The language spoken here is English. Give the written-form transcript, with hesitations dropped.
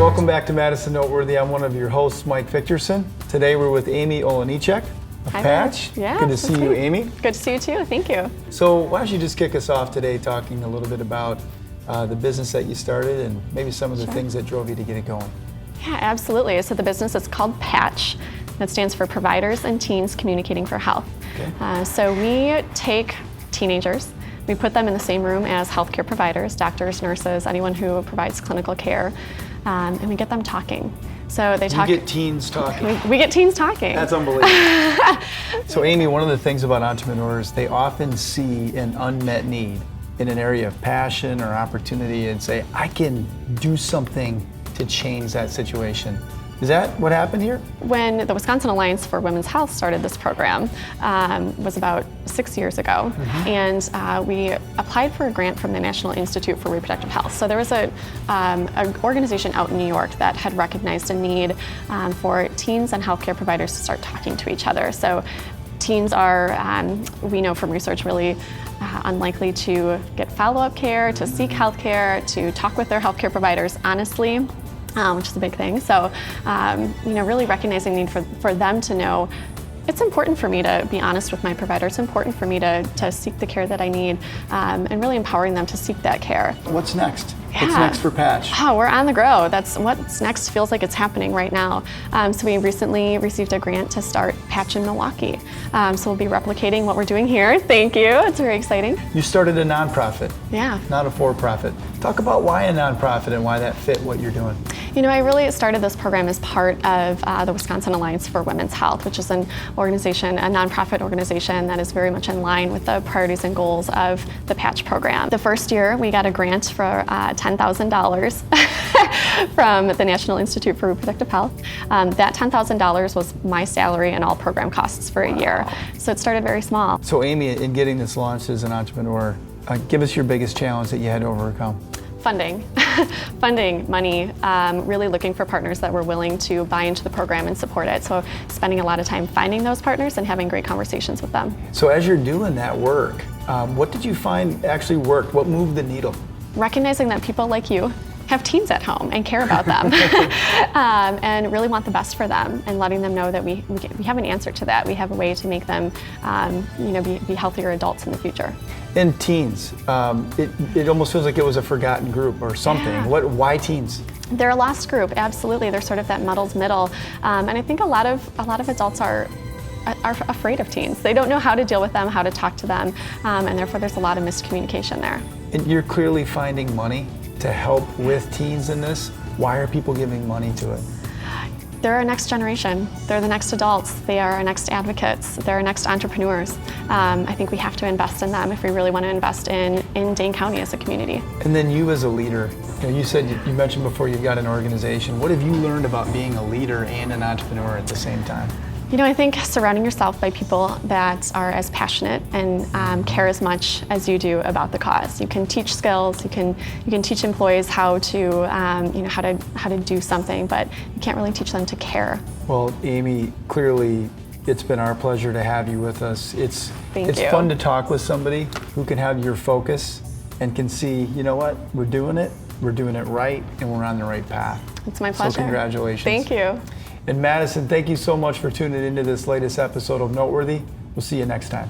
Welcome back to Madison Noteworthy. I'm one of your hosts, Mike Victorson. Today we're with Amy Olejniczak of Patch. Yeah, good to see you, Amy. Good to see you too, thank you. So why don't you just kick us off today talking a little bit about the business that you started and maybe some of the things that drove you to get it going. Yeah, absolutely. So the business is called Patch. That stands for Providers and Teens Communicating for Health. Okay. So we take teenagers, we put them in the same room as healthcare providers, doctors, nurses, anyone who provides clinical care, and we get them talking. So they talk. You get teens talking. We get teens talking. That's unbelievable. So Amy, one of the things about entrepreneurs, they often see an unmet need in an area of passion or opportunity and say, I can do something to change that situation. Is that what happened here? When the Wisconsin Alliance for Women's Health started this program, was about 6 years ago, and we applied for a grant from the National Institute for Reproductive Health. So there was an organization out in New York that had recognized a need for teens and healthcare providers to start talking to each other. So teens are, we know from research, really unlikely to get follow-up care, to seek health care, to talk with their healthcare providers honestly. Which is a big thing. So, really recognizing the need for them to know it's important for me to be honest with my provider. It's important for me to seek the care that I need, and really empowering them to seek that care. What's next? Yeah. What's next for Patch? Oh, we're on the grow. That's what's next. Feels like it's happening right now. So we recently received a grant to start Patch in Milwaukee. So we'll be replicating what we're doing here. Thank you. It's very exciting. You started a nonprofit. Yeah. Not a for-profit. Talk about why a nonprofit and why that fit what you're doing. I really started this program as part of the Wisconsin Alliance for Women's Health, which is an organization, a nonprofit organization that is very much in line with the priorities and goals of the Patch program. The first year, we got a grant for $10,000 from the National Institute for Reproductive Health. That $10,000 was my salary and all program costs for a year. So it started very small. So Amy, in getting this launched as an entrepreneur, give us your biggest challenge that you had to overcome. Funding. Funding, money, really looking for partners that were willing to buy into the program and support it. So spending a lot of time finding those partners and having great conversations with them. So as you're doing that work, what did you find actually worked? What moved the needle? Recognizing that people like you have teens at home and care about them and really want the best for them, and letting them know that we have an answer to that. We have a way to make them be healthier adults in the future. And teens, it almost feels like it was a forgotten group or something. Yeah. Why teens? They're a lost group, absolutely. They're sort of that muddled middle, and I think a lot of adults are afraid of teens. They don't know how to deal with them, how to talk to them, and therefore there's a lot of miscommunication there. And you're clearly finding money to help with teens in this. Why are people giving money to it? They're our next generation. They're the next adults. They are our next advocates. They're our next entrepreneurs. I think we have to invest in them if we really want to invest in Dane County as a community. And then you as a leader, you said, you mentioned before you've got an organization. What have you learned about being a leader and an entrepreneur at the same time? I think surrounding yourself by people that are as passionate and care as much as you do about the cause. You can teach skills, you can teach employees how to how to do something, but you can't really teach them to care. Well, Amy, clearly it's been our pleasure to have you with us. It's Thank you. Fun to talk with somebody who can have your focus and can see, you know what, we're doing it right, and we're on the right path. It's my pleasure. So congratulations. Thank you. And Madison, thank you so much for tuning into this latest episode of Noteworthy. We'll see you next time.